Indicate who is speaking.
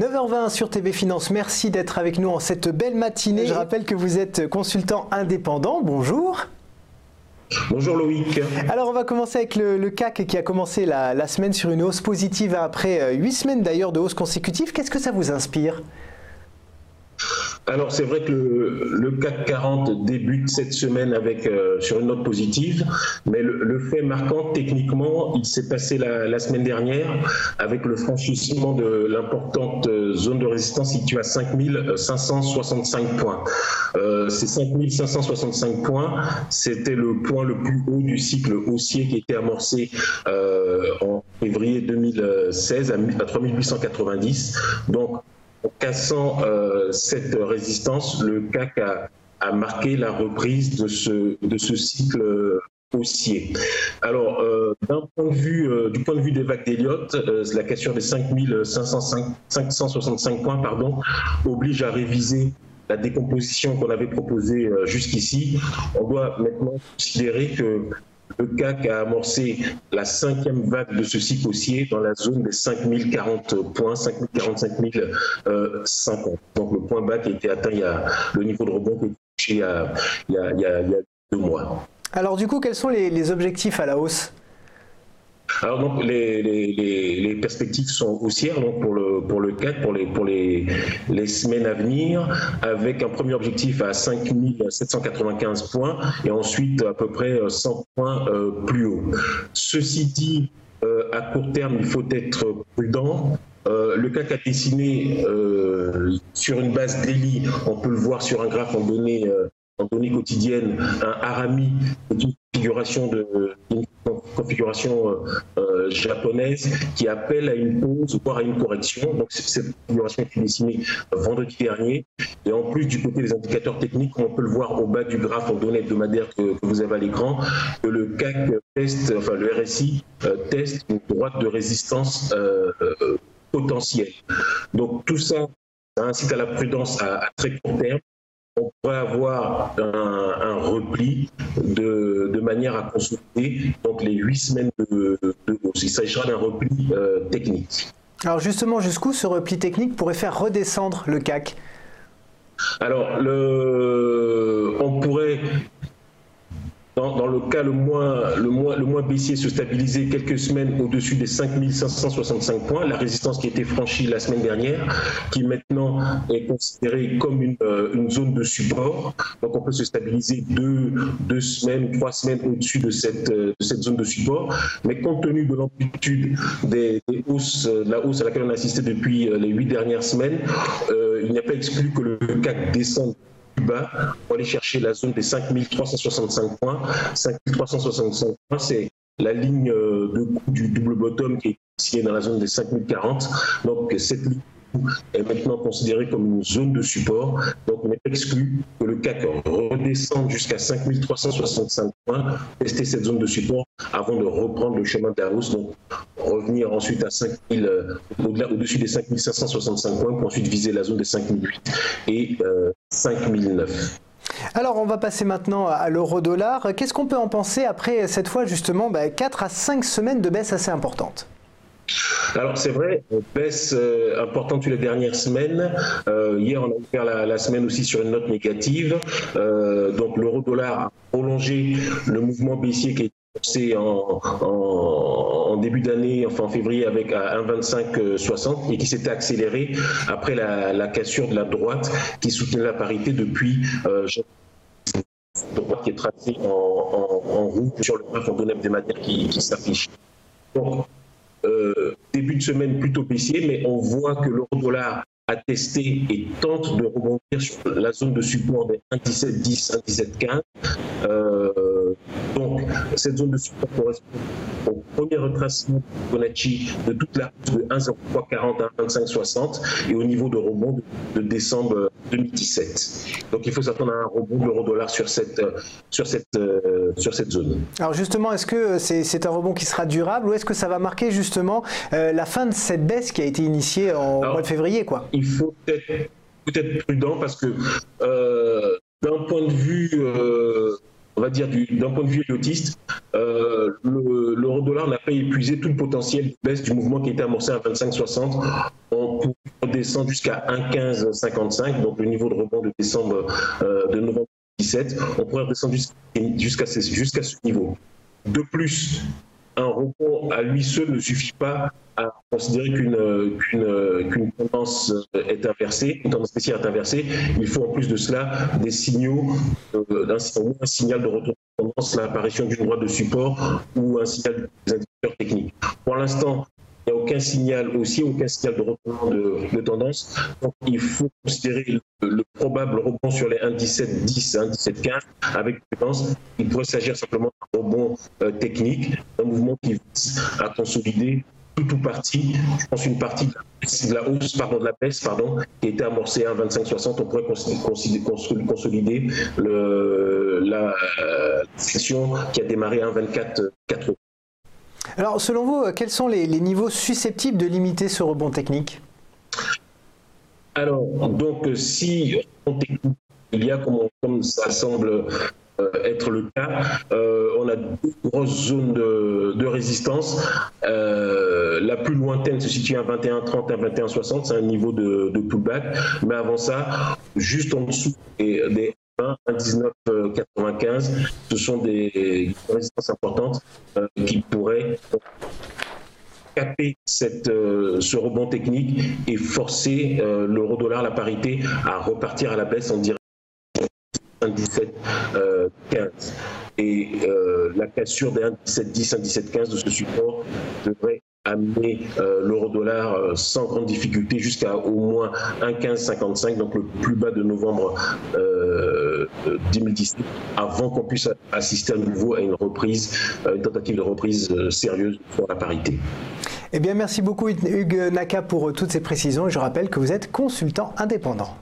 Speaker 1: 9h20 sur TV Finance, merci d'être avec nous en cette belle matinée. Je rappelle que vous êtes consultant indépendant, bonjour.
Speaker 2: Bonjour Loïc.
Speaker 1: Alors on va commencer avec le CAC qui a commencé la semaine sur une hausse positive après 8 semaines d'ailleurs de hausse consécutive. Qu'est-ce que ça vous inspire ?
Speaker 2: Alors c'est vrai que le CAC 40 débute cette semaine avec sur une note positive, mais le fait marquant techniquement, il s'est passé la semaine dernière avec le franchissement de l'importante zone de résistance située à 5565 points. Ces 5565 points, c'était le point le plus haut du cycle haussier qui était amorcé en février 2016 à 3890. Donc en cassant cette résistance, le CAC a marqué la reprise de ce cycle haussier. Alors, du point de vue des vagues d'Elliott, la cassure des 5565 points oblige à réviser la décomposition qu'on avait proposée jusqu'ici. On doit maintenant considérer que le CAC a amorcé la 5e vague de ce cycle haussier dans la zone des 5040 points, 5045 050. Donc le point bas qui a été atteint, le niveau de rebond qui a été touché il y a 2 mois.
Speaker 1: Alors du coup, quels sont les objectifs à la hausse ?
Speaker 2: Alors donc les perspectives sont haussières donc pour le CAC pour les semaines à venir, avec un premier objectif à 5795 points et ensuite à peu près 100 points plus haut. Ceci dit, à court terme, il faut être prudent. Le CAC a dessiné sur une base daily, on peut le voir sur un graphe en données quotidiennes, un harami, une configuration japonaise qui appelle à une pause, voire à une correction. Donc cette configuration est dessinée vendredi dernier. Et en plus, du côté des indicateurs techniques, on peut le voir au bas du graphe en données hebdomadaires que vous avez à l'écran, que le CAC teste, enfin le RSI teste une droite de résistance potentielle. Donc tout ça, ça incite à la prudence à très court terme. On pourrait avoir un repli de manière à consolider donc les 8 semaines de hausse. Il s'agira d'un repli technique.
Speaker 1: Alors justement, jusqu'où ce repli technique pourrait faire redescendre le CAC ? Alors,
Speaker 2: on pourrait, dans le cas le moins baissier, se stabiliser quelques semaines au-dessus des 5565 points, la résistance qui a été franchie la semaine dernière, qui maintenant est considérée comme une zone de support. Donc on peut se stabiliser 2 semaines, 3 semaines au-dessus de cette zone de support. Mais compte tenu de l'amplitude de la hausse à laquelle on a assisté depuis les 8 dernières semaines, il n'est pas exclu que le CAC descende plus bas pour aller chercher la zone des 5365 points. 5365 points, c'est la ligne de coup du double bottom qui est ici dans la zone des 5040. Donc cette ligne est maintenant considérée comme une zone de support. Donc on est exclu que le CAC redescende jusqu'à 5365 points, tester cette zone de support avant de reprendre le chemin de la hausse, donc revenir ensuite à au-dessus des 5565 points pour ensuite viser la zone des 5008 et 5009.
Speaker 1: Alors on va passer maintenant à l'euro-dollar. Qu'est-ce qu'on peut en penser après cette fois justement 4 à 5 semaines de baisse assez importante ?
Speaker 2: Alors c'est vrai, baisse importante les dernières semaines. Hier on a ouvert la semaine aussi sur une note négative. Donc l'euro-dollar a prolongé le mouvement baissier qui a été commencé en début d'année, enfin en février, avec à 1,2560 et qui s'était accéléré après la cassure de la droite qui soutenait la parité depuis droite qui est tracée en rouge sur le graphe en données hebdomadaires qui s'affiche. Donc, début de semaine plutôt baissier, mais on voit que l'euro-dollar a testé et tente de rebondir sur la zone de support des 1,1710, 1,1715. Donc, cette zone de support correspond au premier retracement de Fibonacci de toute la hausse de 1,0340 à 1,2560 et au niveau de rebond de décembre 2017. Donc, il faut s'attendre à un rebond de l'euro-dollar sur cette zone.
Speaker 1: Alors justement, est-ce que c'est un rebond qui sera durable ou est-ce que ça va marquer justement la fin de cette baisse qui a été initiée au mois de février, quoi ?
Speaker 2: Il faut peut-être prudent parce que d'un point de vue on va dire d'un point de vue éliotiste, l'euro-dollar n'a pas épuisé tout le potentiel de baisse du mouvement qui était amorcé à 25,60. On pour redescendre jusqu'à 1,1555, donc le niveau de rebond de novembre 2017, on pourrait redescendre jusqu'à ce niveau. De plus, un rebond à lui seul ne suffit pas à considérer qu'une tendance est inversée, une tendance baissière est inversée. Il faut en plus de cela des signaux, un signal de retour de tendance, l'apparition d'une droite de support ou un signal des indicateurs techniques. Pour l'instant, il n'y a aucun signal de retournement de tendance. Donc, il faut considérer le probable rebond sur les 1,1710 à 1,1715 avec prudence. Il pourrait s'agir simplement d'un rebond technique, un mouvement qui vise à consolider tout ou partie, je pense une partie de la baisse, qui a été amorcée à 1,2560. On pourrait consolider la session qui a démarré à 1,2480.
Speaker 1: Alors, selon vous, quels sont les niveaux susceptibles de limiter ce rebond technique?
Speaker 2: Alors, donc, si il y a, comme ça semble être le cas, on a deux grosses zones de résistance. La plus lointaine se situe à 21,30 à 21,60, c'est un niveau de pullback. Mais avant ça, juste en dessous des 1,1995, ce sont des résistances importantes qui pourraient caper ce rebond technique et forcer l'euro-dollar, la parité, à repartir à la baisse en direction 1,1715. Et la cassure des 1,1710, 1,1715 de ce support devrait amener l'euro-dollar sans grande difficulté jusqu'à au moins 1,1555, donc le plus bas de novembre 2017, avant qu'on puisse assister à nouveau à une tentative de reprise sérieuse pour la parité.
Speaker 1: Eh bien, merci beaucoup Hugues Naka pour toutes ces précisions. Je rappelle que vous êtes consultant indépendant.